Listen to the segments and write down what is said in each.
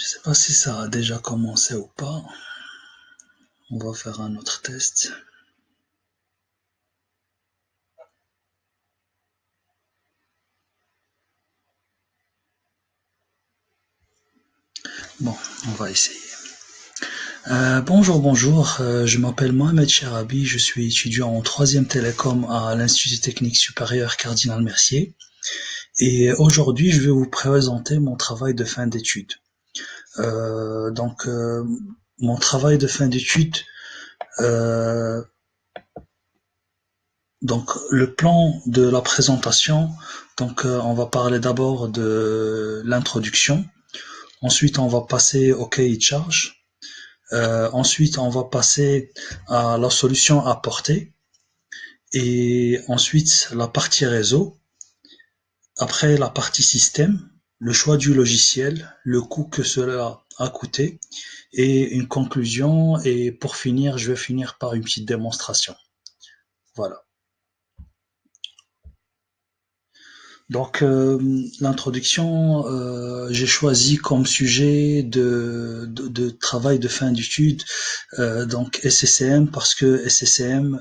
Je sais pas si ça a déjà commencé ou pas. On va faire un autre test. Bon, on va essayer. Bonjour. Je m'appelle Mohamed Cherabi. Je suis étudiant en troisième télécom à l'Institut technique supérieur Cardinal Mercier. Et aujourd'hui, je vais vous présenter mon travail de fin d'études. Mon travail de fin d'études, euh, donc le plan de la présentation. On va parler d'abord de l'introduction. Ensuite, on va passer au cahier de charge. Ensuite, on va passer à la solution apportée. Et ensuite, la partie réseau. Après, la partie système, le choix du logiciel, le coût que cela a coûté et une conclusion. Et pour finir, je vais finir par une petite démonstration. Voilà. L'introduction, j'ai choisi comme sujet de travail de fin d'études donc SCCM parce que SCCM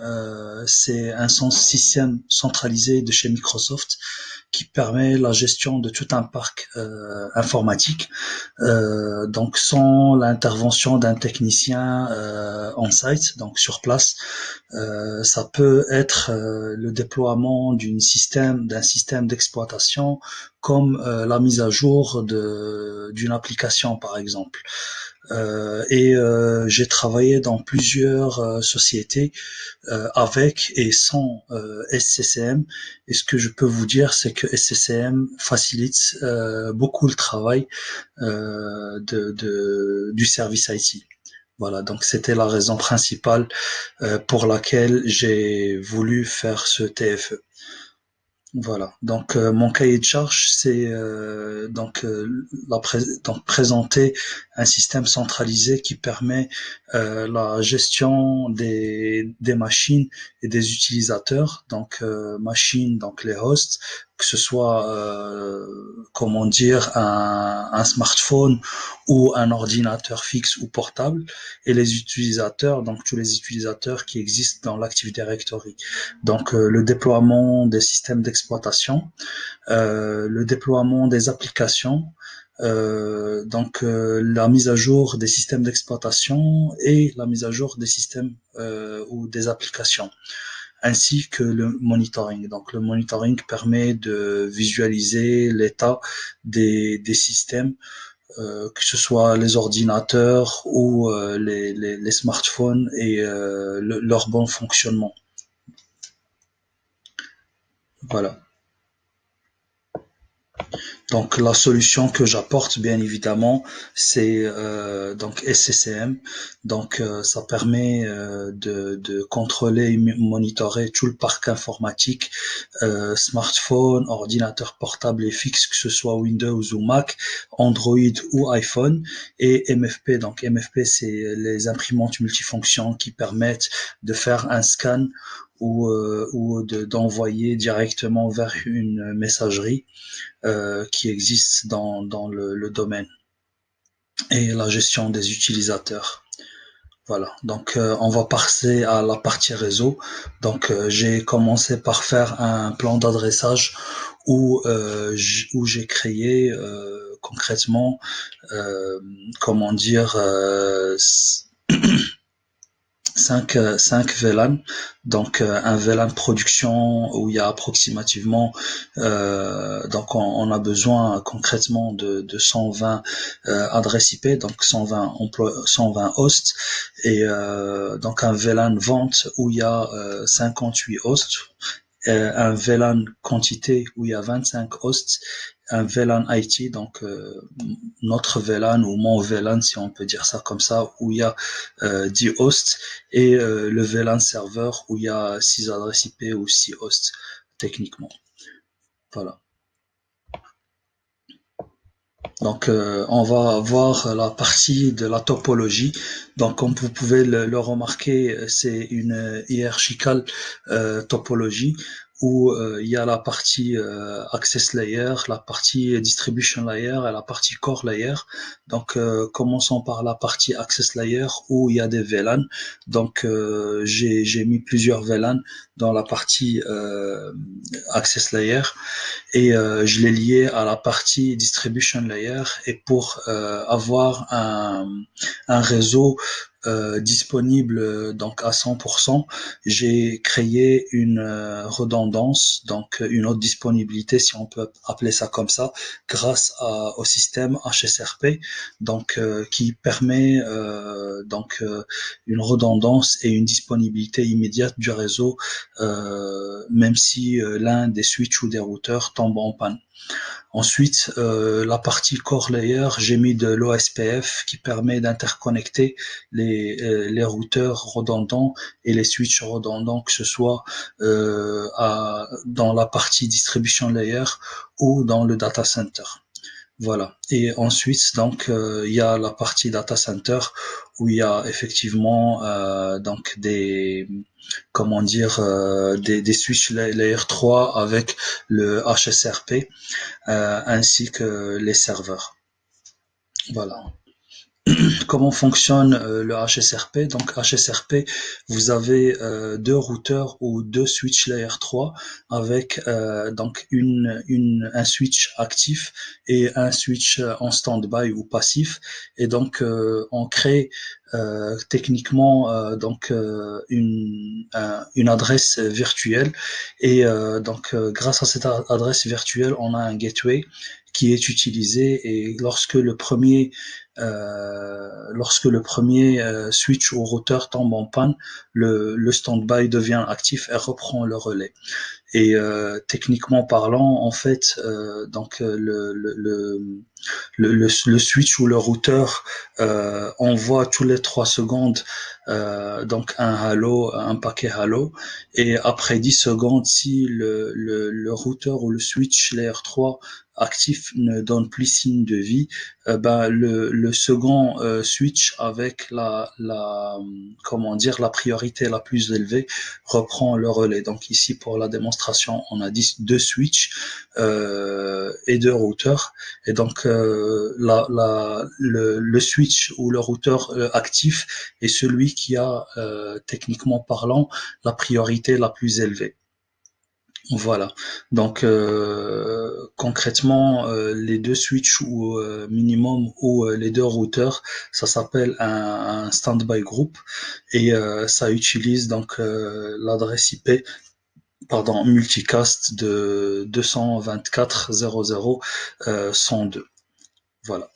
c'est un système centralisé de chez Microsoft qui permet la gestion de tout un parc informatique, donc sans l'intervention d'un technicien on-site, donc sur place. Ça peut être le déploiement d'un système d'exploitation comme la mise à jour d'une application par exemple. J'ai travaillé dans plusieurs sociétés avec et sans SCCM. Et ce que je peux vous dire, c'est que SCCM facilite beaucoup le travail du service IT. Voilà, donc c'était la raison principale pour laquelle j'ai voulu faire ce TFE. Voilà. Mon cahier de charge, c'est donc présenter un système centralisé qui permet la gestion des machines et des utilisateurs. Machines, donc les hosts, que ce soit comment dire un smartphone ou un ordinateur fixe ou portable, et les utilisateurs, donc tous les utilisateurs qui existent dans l'Active Directory. Le déploiement des systèmes d'exploitation, le déploiement des applications, la mise à jour des systèmes d'exploitation et la mise à jour des systèmes ou des applications, ainsi que le monitoring. Donc le monitoring permet de visualiser l'état des systèmes, que ce soit les ordinateurs ou les smartphones et leur bon fonctionnement. Voilà. Donc la solution que j'apporte, bien évidemment, c'est donc SCCM. Ça permet de contrôler et monitorer tout le parc informatique, smartphone, ordinateur portable et fixe, que ce soit Windows ou Mac, Android ou iPhone, et MFP. Donc MFP, c'est les imprimantes multifonctions qui permettent de faire un scan ou d'envoyer directement vers une messagerie qui existe dans le domaine, et la gestion des utilisateurs. Voilà. On va passer à la partie réseau. J'ai commencé par faire un plan d'adressage où j'ai créé concrètement, comment dire, cinq VLAN. Un VLAN production où il y a approximativement on a besoin concrètement de 120 adresses IP, donc 120 hosts, et un VLAN vente où il y a 58 hosts, un VLAN quantité où il y a 25 hosts, un VLAN IT, notre VLAN ou mon VLAN, si on peut dire ça comme ça, où il y a 10 hosts, et le VLAN serveur où il y a 6 adresses IP ou 6 hosts techniquement. Voilà. On va voir la partie de la topologie. Donc, comme vous pouvez le remarquer, c'est une hiérarchical topologie où il y a la partie access layer, la partie distribution layer et la partie core layer. Donc, commençons par la partie access layer où il y a des VLAN. Donc, j'ai mis plusieurs VLAN dans la partie access layer et je l'ai lié à la partie distribution layer et pour avoir un réseau disponible donc à 100%, j'ai créé une redondance, donc une haute disponibilité, si on peut appeler ça comme ça, grâce au système HSRP, donc qui permet une redondance et une disponibilité immédiate du réseau, même si l'un des switches ou des routeurs tombe en panne. Ensuite, la partie core layer, j'ai mis de l'OSPF qui permet d'interconnecter les routeurs redondants et les switches redondants, que ce soit dans la partie distribution layer ou dans le data center. Voilà. Et ensuite, donc, il y a la partie data center où il y a effectivement donc comment dire, des switches layer 3 avec le HSRP ainsi que les serveurs. Voilà. Comment fonctionne le HSRP? Donc HSRP, vous avez deux routeurs ou deux switch layer 3 avec donc un switch actif et un switch en stand-by ou passif. Et donc on crée techniquement une adresse virtuelle et donc grâce à cette adresse virtuelle, on a un gateway qui est utilisé et lorsque le premier switch ou routeur tombe en panne, le stand-by devient actif et reprend le relais. Et techniquement parlant, en fait, le switch ou le routeur envoie tous les 3 secondes donc un paquet hello, et après 10 secondes, si le routeur ou le switch layer 3 actif ne donne plus signe de vie, le second switch avec comment dire, la priorité la plus élevée reprend le relais. Donc ici, pour la démonstration, on a deux switches et deux routeurs. Et donc le switch ou le routeur actif est celui qui a techniquement parlant la priorité la plus élevée. Voilà. Donc concrètement, les deux switches ou minimum ou les deux routeurs, ça s'appelle un standby group et ça utilise donc l'adresse IP multicast de 224.0.0.102. Voilà.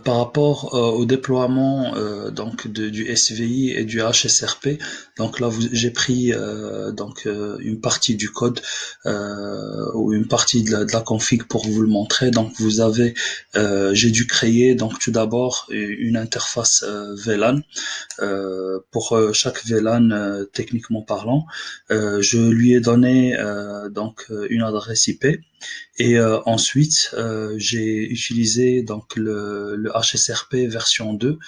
Par rapport au déploiement donc du SVI et du HSRP, donc là j'ai pris une partie du code ou une partie de la config pour vous le montrer. Donc vous avez, j'ai dû créer donc tout d'abord une interface VLAN pour chaque VLAN techniquement parlant. Je lui ai donné une adresse IP. Et ensuite, j'ai utilisé donc le HSRP version 2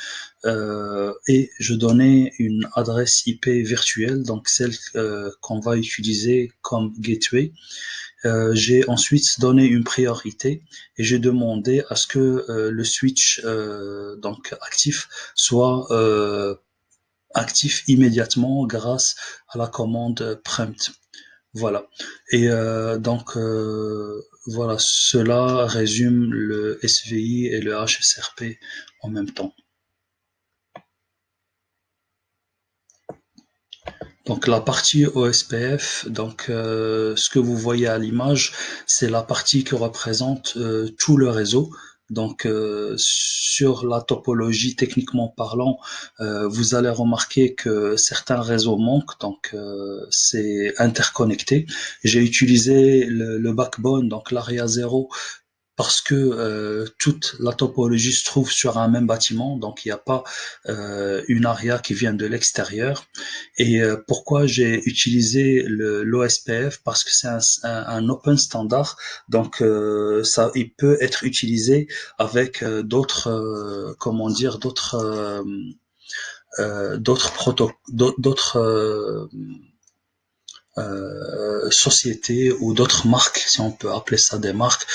et je donnais une adresse IP virtuelle, donc celle qu'on va utiliser comme gateway. J'ai ensuite donné une priorité et j'ai demandé à ce que le switch donc actif soit actif immédiatement grâce à la commande prompt. Voilà. Et voilà, cela résume le SVI et le HSRP en même temps. Donc la partie OSPF, donc ce que vous voyez à l'image, c'est la partie qui représente tout le réseau. Donc sur la topologie techniquement parlant, vous allez remarquer que certains réseaux manquent, donc c'est interconnecté. J'ai utilisé le backbone, donc l'ARIA 0, parce que toute la topologie se trouve sur un même bâtiment, donc il n'y a pas une ARIA qui vient de l'extérieur. Et pourquoi j'ai utilisé l'OSPF? Parce que c'est un open standard, donc il peut être utilisé avec d'autres, comment dire, d'autres d'autres sociétés ou d'autres marques, si on peut appeler ça des marques.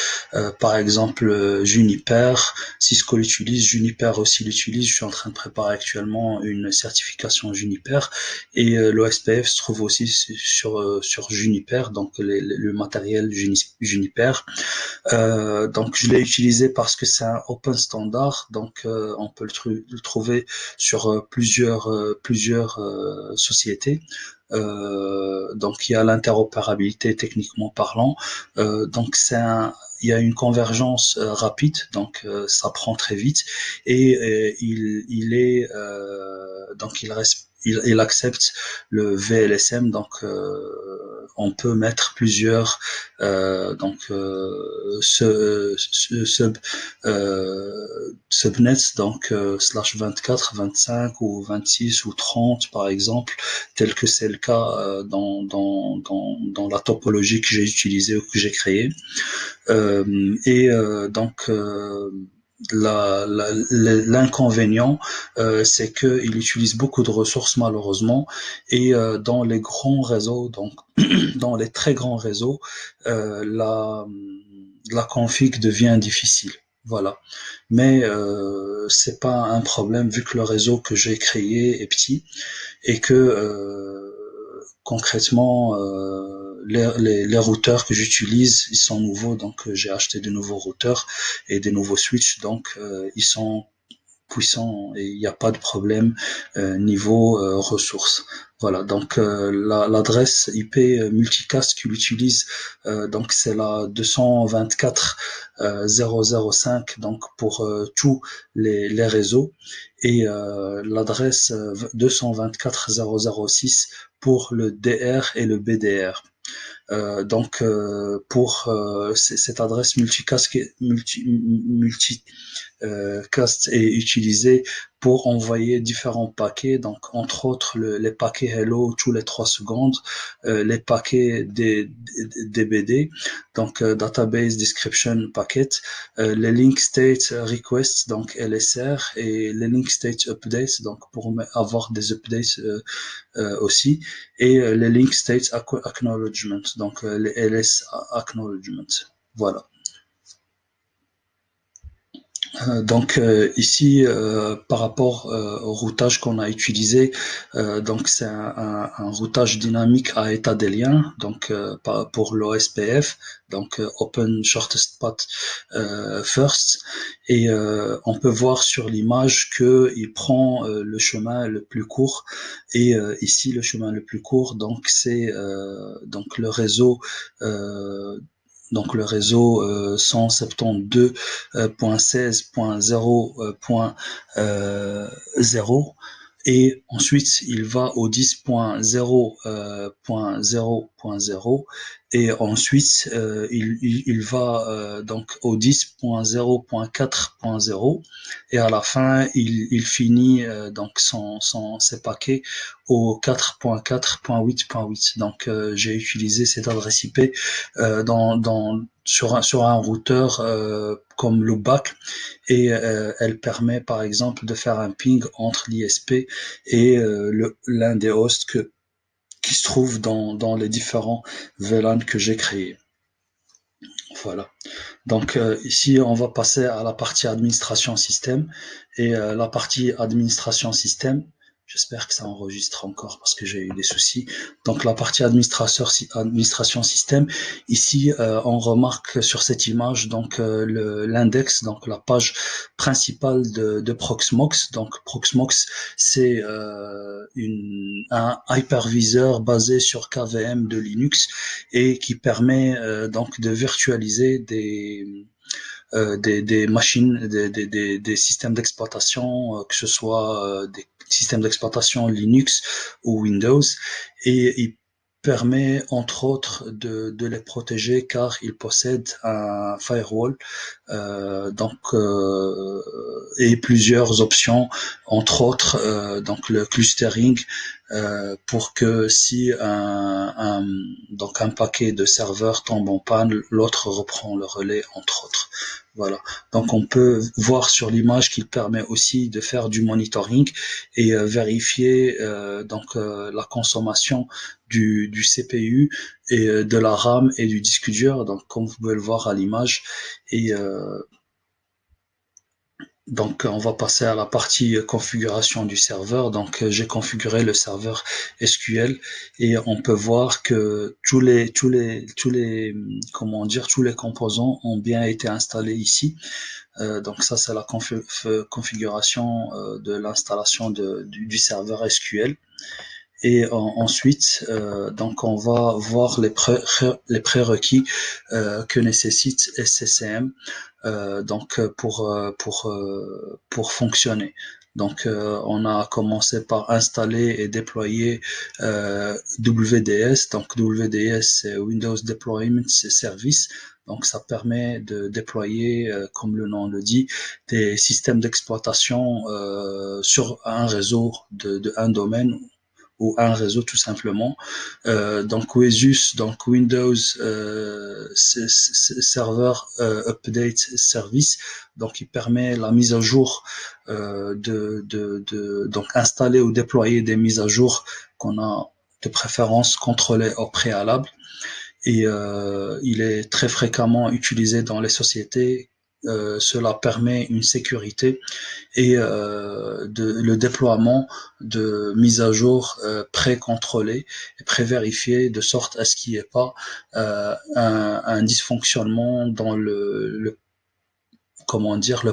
Par exemple, Juniper, Cisco l'utilise, Juniper aussi l'utilise. Je suis en train de préparer actuellement une certification Juniper et l'OSPF se trouve aussi sur Juniper, donc le matériel Juniper. Donc je l'ai utilisé parce que c'est un open standard, donc on peut le trouver sur plusieurs sociétés. Donc il y a l'interopérabilité techniquement parlant. Donc il y a une convergence rapide, donc ça prend très vite et il accepte le VLSM, donc on peut mettre plusieurs subnets, donc slash 24, 25 ou 26 ou 30 par exemple, tel que c'est le cas dans la topologie que j'ai utilisée ou que j'ai créée. L'inconvénient, c'est qu'il utilise beaucoup de ressources malheureusement, et dans les grands réseaux, donc dans les très grands réseaux, la config devient difficile. Voilà. Mais c'est pas un problème vu que le réseau que j'ai créé est petit et que concrètement les routeurs que j'utilise ils sont nouveaux, donc j'ai acheté de nouveaux routeurs et des nouveaux switches, donc ils sont puissants et il n'y a pas de problème niveau ressources. Voilà, donc l'adresse IP multicast qu'il utilise, donc c'est la 224.0.0.5, donc pour tous les réseaux, et l'adresse 224.0.0.6 pour le DR et le BDR. Donc pour cette adresse multi cast est utilisé pour envoyer différents paquets, donc entre autres les paquets hello tous les 3 secondes, les paquets DBD, donc database description packet, les link state requests, donc LSR, et les link state updates, donc pour avoir des updates aussi, et les link state acknowledgement, donc les LS acknowledgement. Voilà. Donc ici, par rapport au routage qu'on a utilisé, donc c'est un routage dynamique à état des liens, donc pour l'OSPF, donc Open Shortest Path First, et on peut voir sur l'image que il prend le chemin le plus court, et ici le chemin le plus court, donc c'est donc le réseau donc le réseau 172.16.0.0, et ensuite il va au 10.0.0.0, et ensuite il va donc au 10.0.4.0, et à la fin il finit donc ses paquets au 4.4.8.8. Donc j'ai utilisé cette adresse IP sur un routeur comme loopback, et elle permet par exemple de faire un ping entre l'ISP et l'un des hosts qui se trouve dans les différents VLAN que j'ai créés. Voilà. Donc ici, on va passer à la partie administration système, et la partie administration système. J'espère que ça enregistre encore parce que j'ai eu des soucis. Donc la partie administration système. Ici, on remarque sur cette image donc l'index, donc la page principale de Proxmox. Donc Proxmox, c'est un hyperviseur basé sur KVM de Linux, et qui permet donc de virtualiser des machines, des systèmes d'exploitation, que ce soit des systèmes d'exploitation Linux ou Windows, et il permet entre autres de les protéger car il possède un firewall, et plusieurs options, entre autres donc le clustering, pour que si donc un paquet de serveurs tombe en panne, l'autre reprend le relais, entre autres. Voilà. Donc on peut voir sur l'image qu'il permet aussi de faire du monitoring et vérifier la consommation du CPU et de la RAM et du disque dur. Donc comme vous pouvez le voir à l'image. Et donc, on va passer à la partie configuration du serveur. Donc, j'ai configuré le serveur SQL et on peut voir que comment dire, tous les composants ont bien été installés ici. Donc, ça, c'est la configuration de l'installation du serveur SQL. Et ensuite, donc on va voir les prérequis que nécessite SCCM pour fonctionner. Donc on a commencé par installer et déployer WDS. Donc WDS c'est Windows Deployment Service. Donc ça permet de déployer, comme le nom le dit, des systèmes d'exploitation sur un réseau de un domaine ou un réseau tout simplement. Donc WSUS, donc Windows Server Update Service, donc il permet la mise à jour donc installer ou déployer des mises à jour qu'on a de préférence contrôlées au préalable. Et il est très fréquemment utilisé dans les sociétés. Cela permet une sécurité et le déploiement de mises à jour pré-contrôlées et pré-vérifiées de sorte à ce qu'il n'y ait pas un dysfonctionnement dans le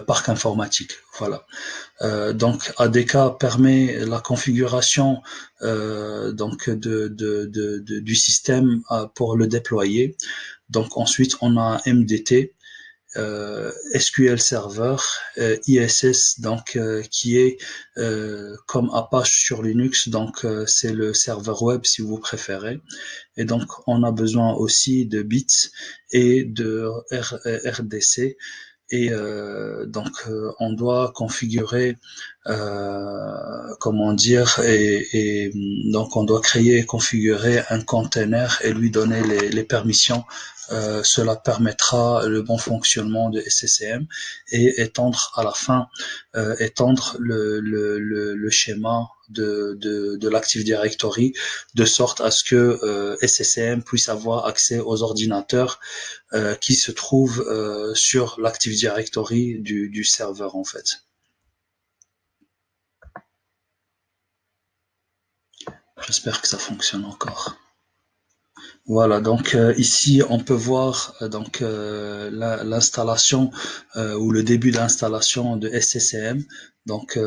parc informatique. Voilà. Donc ADK permet la configuration du système pour le déployer. Donc ensuite on a MDT, SQL Server, ISS, donc qui est comme Apache sur Linux, donc c'est le serveur web si vous préférez. Et donc on a besoin aussi de bits et de RDC. Et on doit configurer donc on doit créer et configurer un container et lui donner les permissions. Cela permettra le bon fonctionnement de SCCM et étendre à la fin étendre le schéma de l'Active Directory de sorte à ce que SCCM puisse avoir accès aux ordinateurs qui se trouvent sur l'Active Directory du serveur en fait. J'espère que ça fonctionne encore. Voilà, donc ici on peut voir l'installation ou le début d'installation de SCCM. Donc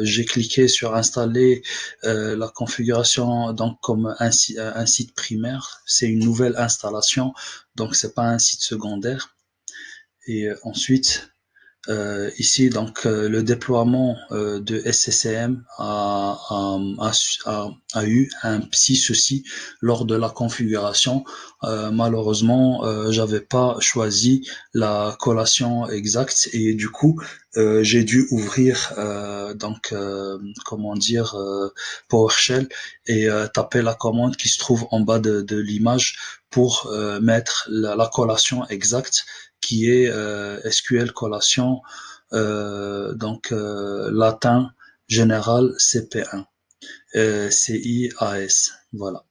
j'ai cliqué sur installer la configuration donc comme un site primaire. C'est une nouvelle installation, donc c'est pas un site secondaire. Et ensuite ici, donc, le déploiement de SCCM a eu un petit souci lors de la configuration. Malheureusement, j'avais pas choisi la collation exacte et du coup, j'ai dû ouvrir PowerShell et taper la commande qui se trouve en bas de l'image pour mettre la collation exacte qui est SQL collation latin général CP1 CIAS, voilà.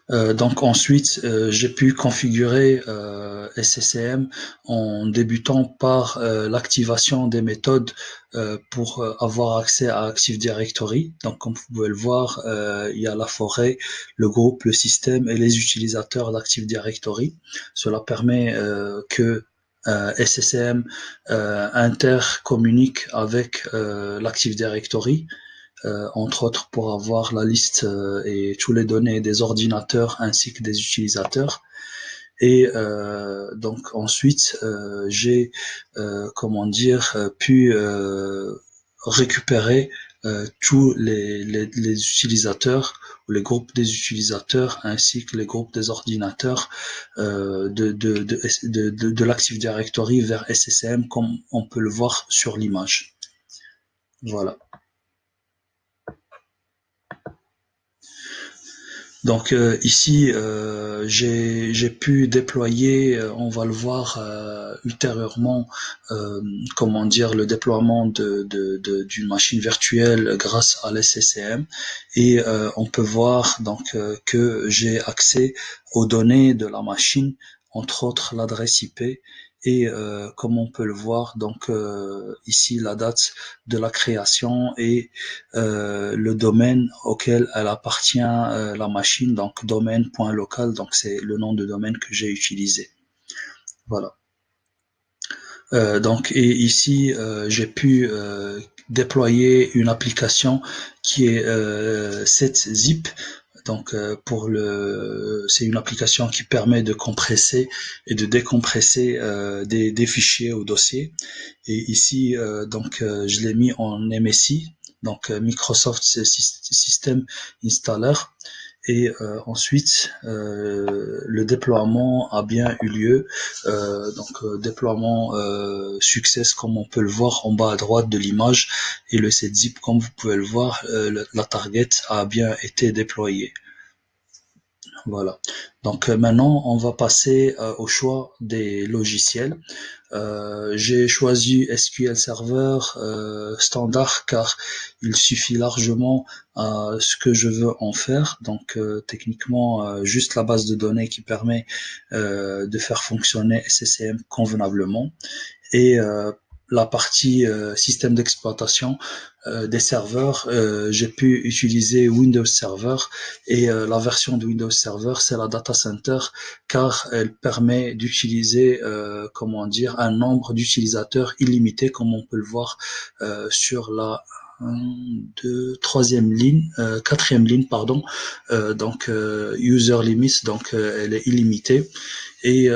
Donc ensuite, j'ai pu configurer SCCM en débutant par l'activation des méthodes pour avoir accès à Active Directory. Donc comme vous pouvez le voir, il y a la forêt, le groupe, le système et les utilisateurs d'Active Directory. Cela permet que SCCM intercommunique avec l'Active Directory entre autres pour avoir la liste et tous les données des ordinateurs ainsi que des utilisateurs. Et donc ensuite, j'ai pu récupérer tous les utilisateurs ou les groupes des utilisateurs ainsi que les groupes des ordinateurs de l'Active Directory vers SCCM comme on peut le voir sur l'image. Voilà. Donc ici, j'ai pu déployer, on va le voir ultérieurement, euh, comment dire, le déploiement d'une machine virtuelle grâce à l'SCCM, et on peut voir donc que j'ai accès aux données de la machine, entre autres l'adresse IP. Et comme on peut le voir, donc ici la date de la création et le domaine auquel elle appartient, la machine, donc domaine.local, donc c'est le nom de domaine que j'ai utilisé. Voilà. Donc et ici j'ai pu déployer une application qui est SetZip. Donc c'est une application qui permet de compresser et de décompresser des fichiers ou dossiers. Et ici donc je l'ai mis en MSI, donc Microsoft System Installer. Et ensuite, le déploiement a bien eu lieu. Déploiement success, comme on peut le voir en bas à droite de l'image. Et le setzip, comme vous pouvez le voir, la target a bien été déployée. Voilà. Donc maintenant, on va passer au choix des logiciels. J'ai choisi SQL Server standard car il suffit largement à ce que je veux en faire. Donc techniquement, juste la base de données qui permet de faire fonctionner SCCM convenablement. Et la partie système d'exploitation des serveurs, j'ai pu utiliser Windows Server, et la version de Windows Server, c'est la data center, car elle permet d'utiliser, comment dire, un nombre d'utilisateurs illimité, comme on peut le voir sur la 4e ligne, pardon. Donc user limits, donc elle est illimitée, et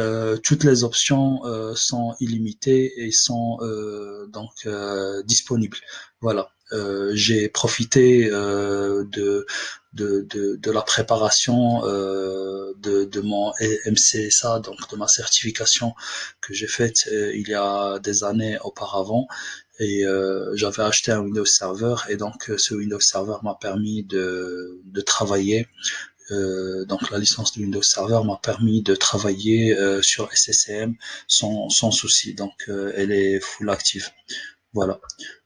toutes les options sont illimitées et sont donc disponibles. Voilà. J'ai profité de la préparation de mon MCSA, donc de ma certification que j'ai faite il y a des années auparavant. Et j'avais acheté un Windows Server, et donc ce Windows Server m'a permis de travailler. Donc la licence de Windows Server m'a permis de travailler sur SCCM sans souci. Donc elle est full active. Voilà.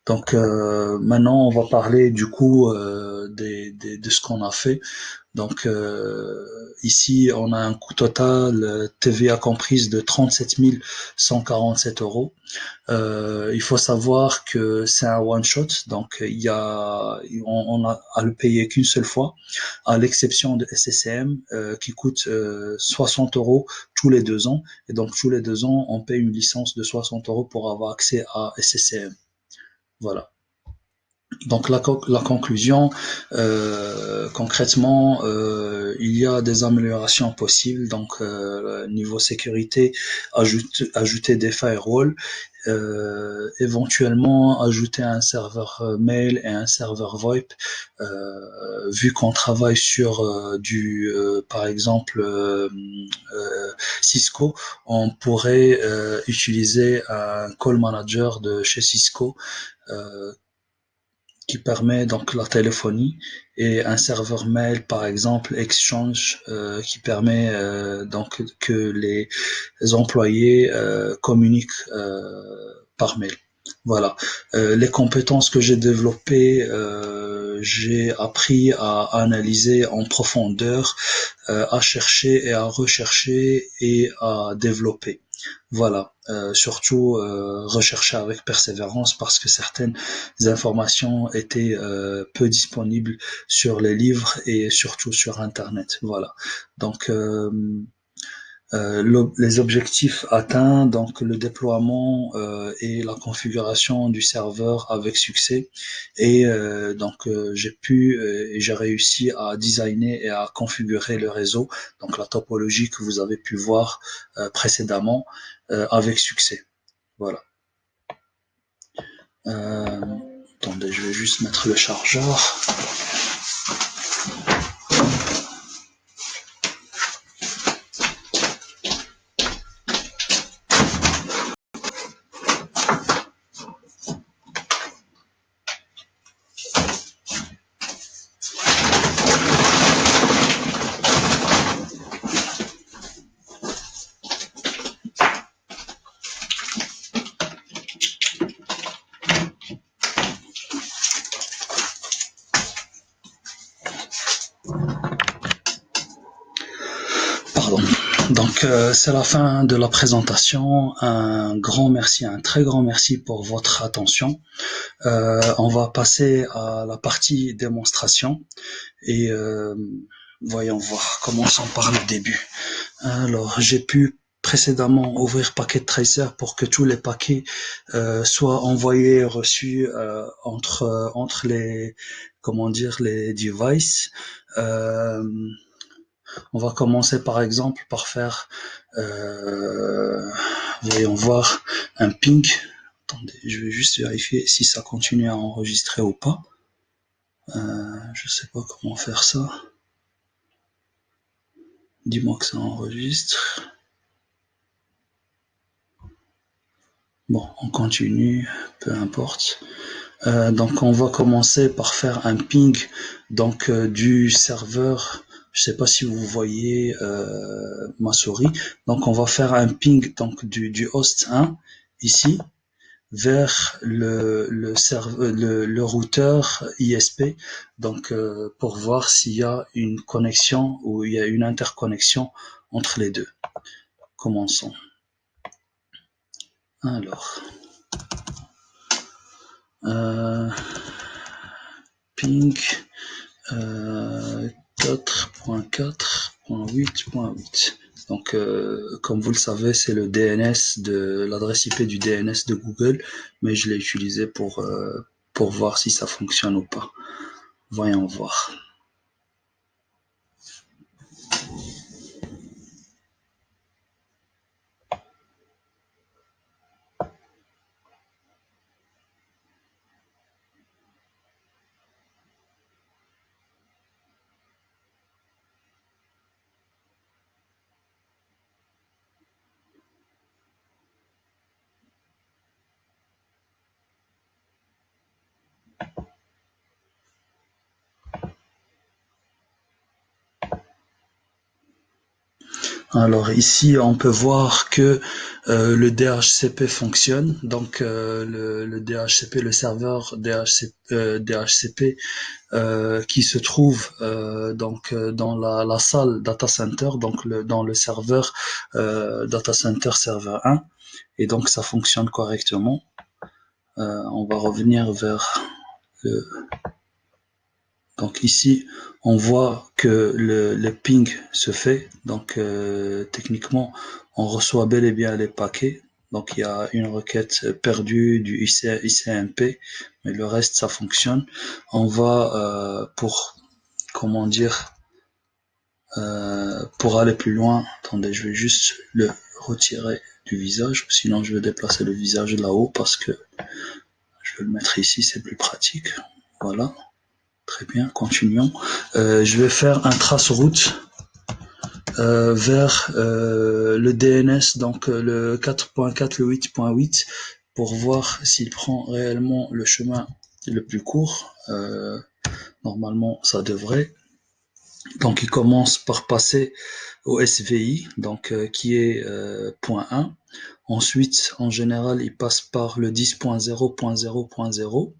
Donc maintenant on va parler du coup de ce qu'on a fait. Donc ici on a un coût total TVA comprise de 37 147 euros. Il faut savoir que c'est un one shot, donc on a à le payer qu'une seule fois, à l'exception de SCCM qui coûte 60 euros tous les 2 ans. Et donc tous les 2 ans, on paye une licence de 60 euros pour avoir accès à SCCM. Voilà. Donc la conclusion, concrètement, il y a des améliorations possibles. Donc niveau sécurité, ajouter des firewalls, éventuellement ajouter un serveur mail et un serveur VoIP. Vu qu'on travaille sur par exemple Cisco, on pourrait utiliser un call manager de chez Cisco euh, qui permet donc la téléphonie, et un serveur mail par exemple Exchange qui permet donc que les employés communiquent par mail. Voilà. Les compétences que j'ai développées, j'ai appris à analyser en profondeur, à chercher et à rechercher et à développer. Voilà, surtout rechercher avec persévérance, parce que certaines informations étaient peu disponibles sur les livres et surtout sur Internet. Voilà. Donc les objectifs atteints, donc le déploiement et la configuration du serveur avec succès, et donc j'ai réussi à designer et à configurer le réseau, donc la topologie que vous avez pu voir précédemment avec succès. Voilà. Attendez, je vais juste mettre le chargeur. Donc c'est la fin de la présentation. Un grand merci, un très grand merci pour votre attention. On va passer à la partie démonstration et voyons voir, commençons par le début. Alors j'ai pu précédemment ouvrir Packet Tracer pour que tous les paquets soient envoyés et reçus entre les les devices. On va commencer par exemple par faire, voyons voir, un ping. Attendez, je vais juste vérifier si ça continue à enregistrer ou pas. Je sais pas comment faire ça. Dis-moi que ça enregistre. Bon, on continue, peu importe. Donc on va commencer par faire un ping du serveur. Je sais pas si vous voyez ma souris. Donc on va faire un ping du host 1 ici vers le routeur ISP pour voir s'il y a une connexion ou il y a une interconnexion entre les deux. Commençons. Alors ping 4.4.8.8. Donc, comme vous le savez, c'est le DNS de l'adresse IP du DNS de Google, mais je l'ai utilisé pour voir si ça fonctionne ou pas. Voyons voir. Alors ici, on peut voir que le DHCP fonctionne. Donc le DHCP, le serveur DHCP qui se trouve dans la salle data center, dans le serveur data center serveur 1, et donc ça fonctionne correctement. On va revenir vers le... Donc ici, on voit que le ping se fait. Donc techniquement, on reçoit bel et bien les paquets. Donc il y a une requête perdue du ICMP, mais le reste ça fonctionne. On va pour aller plus loin. Attendez, je vais juste le retirer du visage, sinon je vais déplacer le visage là-haut parce que je vais le mettre ici, c'est plus pratique. Voilà. Très bien, continuons. Je vais faire un trace-route vers le DNS, donc le 4.4, le 8.8, pour voir s'il prend réellement le chemin le plus court. Normalement, ça devrait. Donc, il commence par passer au SVI, qui est point 1. Ensuite, en général, il passe par le 10.0.0.0.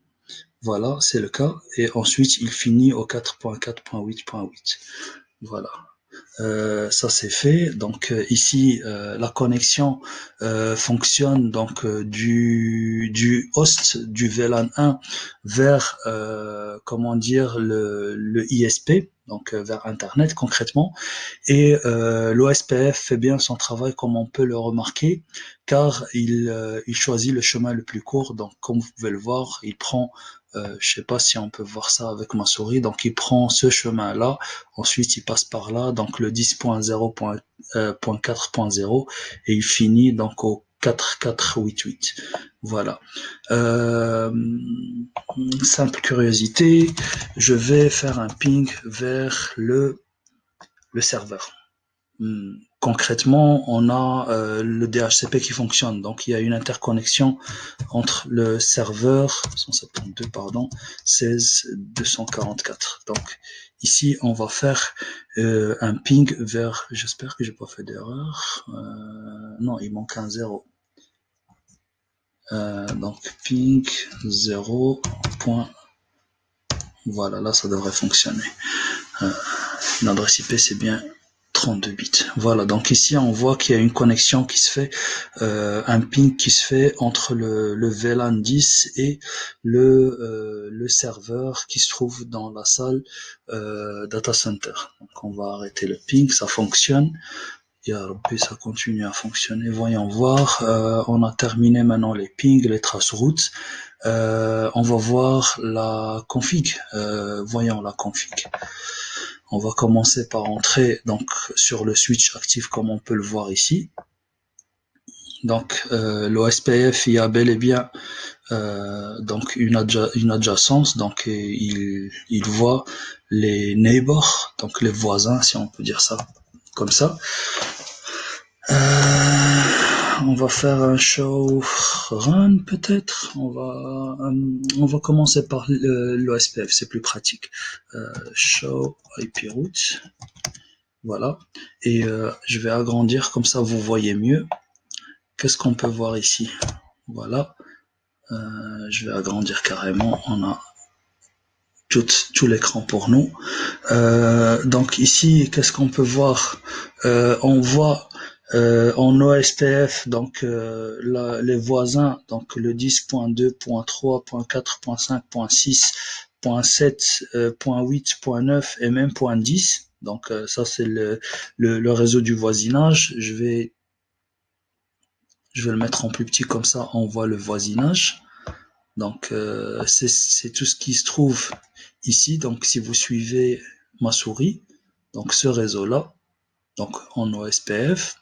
Voilà, c'est le cas. Et ensuite, il finit au 4.4.8.8. Voilà. Ça c'est fait. Donc ici la connexion fonctionne du host du VLAN 1 vers le ISP, donc vers Internet concrètement. Et l'OSPF fait bien son travail comme on peut le remarquer, car il choisit le chemin le plus court. Donc comme vous pouvez le voir, il prend je sais pas si on peut voir ça avec ma souris. Donc, il prend ce chemin-là. Ensuite, il passe par là. Donc, le 10.0.4.0 et il finit donc au 4488. Voilà. Simple curiosité. Je vais faire un ping vers le serveur. Concrètement, on a le DHCP qui fonctionne. Donc, il y a une interconnexion entre le serveur 172, 16.244. Donc, ici, on va faire un ping vers... J'espère que j'ai pas fait d'erreur. Non, il manque un 0. Donc, ping 0. Voilà, là, ça devrait fonctionner. L'adresse IP, c'est bien 32 bits. Voilà, donc ici on voit qu'il y a une connexion qui se fait, un ping qui se fait entre le VLAN 10 et le serveur qui se trouve dans la salle data center. Donc on va arrêter le ping, ça fonctionne. Et puis ça continue à fonctionner. Voyons voir. On a terminé maintenant les pings, les traces routes. On va voir la config. Voyons la config. On va commencer par entrer donc sur le switch actif comme on peut le voir ici. Donc l'OSPF, il y a bel et bien donc une adjacence. Donc il voit les neighbors, donc les voisins, si on peut dire ça comme ça. On va faire un show run peut-être. On va commencer par l'OSPF, c'est plus pratique. Show IP route. Voilà. Et je vais agrandir comme ça vous voyez mieux. Qu'est-ce qu'on peut voir ici? Voilà. Je vais agrandir carrément. On a tout l'écran pour nous. Donc ici, qu'est-ce qu'on peut voir? On voit en OSPF donc les voisins, donc le 10.2.3.4.5.6.7, .8.9 et même .10. Donc ça c'est le réseau du voisinage. Je vais le mettre en plus petit comme ça on voit le voisinage. Donc c'est tout ce qui se trouve ici. Donc si vous suivez ma souris, donc ce réseau là, donc en OSPF,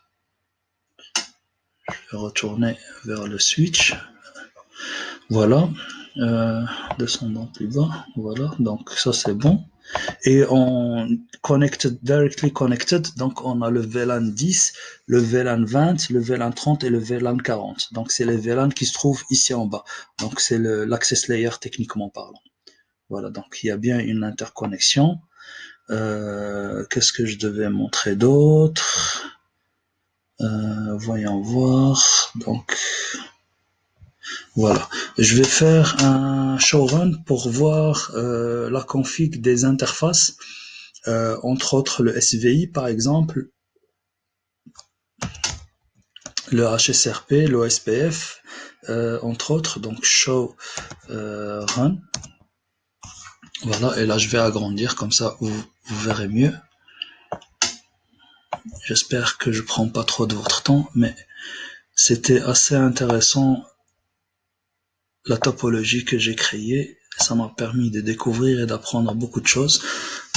je vais retourner vers le switch. Voilà, descendant plus bas. Voilà, donc ça c'est bon. Et on directly connected, donc on a le VLAN 10, le VLAN 20, le VLAN 30 et le VLAN 40. Donc c'est les VLAN qui se trouvent ici en bas. Donc c'est l'access layer techniquement parlant. Voilà, donc il y a bien une interconnexion. Qu'est-ce que je devais montrer d'autre? Voyons voir. Donc voilà, je vais faire un showrun pour voir la config des interfaces, entre autres le SVI par exemple, le HSRP, l'OSPF, entre autres. Donc show run. Voilà, et là je vais agrandir comme ça vous verrez mieux. J'espère que je prends pas trop de votre temps, mais c'était assez intéressant la topologie que j'ai créée. Ça m'a permis de découvrir et d'apprendre beaucoup de choses.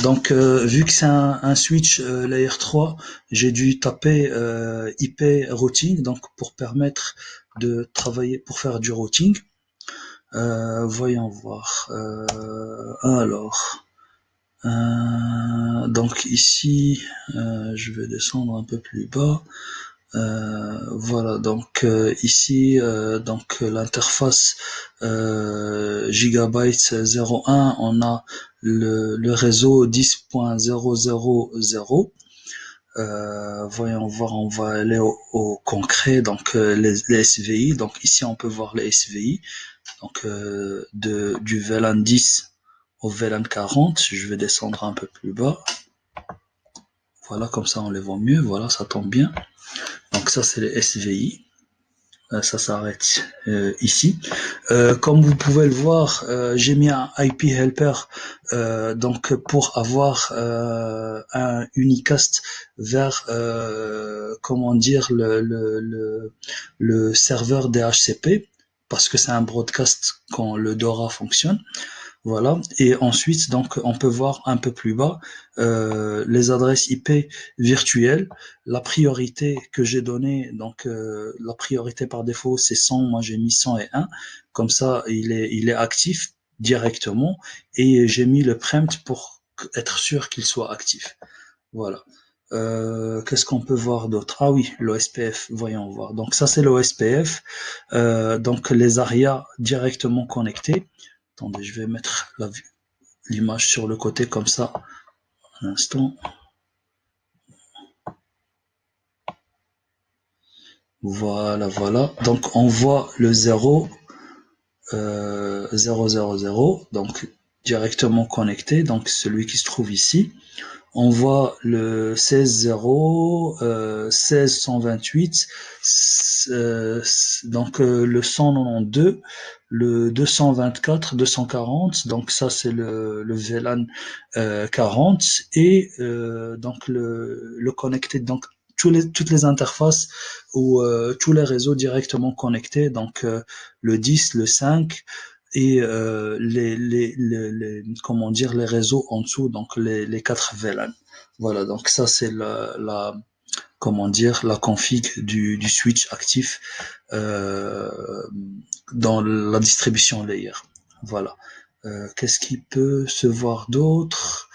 Donc vu que c'est un switch layer 3, j'ai dû taper IP routing, donc pour permettre de travailler, pour faire du routing. Voyons voir. Alors, donc ici, je vais descendre un peu plus bas. Voilà, donc ici, donc l'interface Gigabyte 01, on a le réseau 10.000. Voyons voir, on va aller au concret, donc les SVI. Donc ici, on peut voir les SVI. Donc du VLAN 10 au VLAN 40, je vais descendre un peu plus bas. Voilà, comme ça on les voit mieux. Voilà, ça tombe bien. Donc ça c'est les SVI. Ça s'arrête ici. Comme vous pouvez le voir, j'ai mis un IP helper donc pour avoir un unicast vers comment dire le serveur DHCP, parce que c'est un broadcast quand le DORA fonctionne. Voilà. Et ensuite, donc, on peut voir un peu plus bas les adresses IP virtuelles. La priorité que j'ai donnée, donc la priorité par défaut, c'est 100. Moi, j'ai mis 101. Comme ça, il est actif directement. Et j'ai mis le preempt pour être sûr qu'il soit actif. Voilà. Qu'est-ce qu'on peut voir d'autre? Ah oui, l'OSPF, voyons voir. Donc ça c'est l'OSPF, donc les ARIA directement connectés. Attendez, je vais mettre l'image sur le côté comme ça, un instant. Voilà, voilà. Donc on voit le 0, 000, donc directement connecté, donc celui qui se trouve ici. on voit le 16.0, 16.128, donc le 192, le 224, 240, donc ça c'est le VLAN 40 et donc le connecté, donc toutes les interfaces ou tous les réseaux directement connectés, donc le 10, le 5 et comment dire, les réseaux en dessous, donc les 4 VLAN. Voilà, donc ça c'est comment dire, la config du switch actif euh, dans la distribution layer. Voilà. Qu'est-ce qui peut se voir d'autre?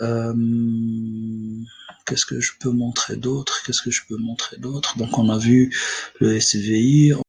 euh, Qu'est-ce que je peux montrer d'autre? Qu'est-ce que je peux montrer d'autre? Donc on a vu le SVI,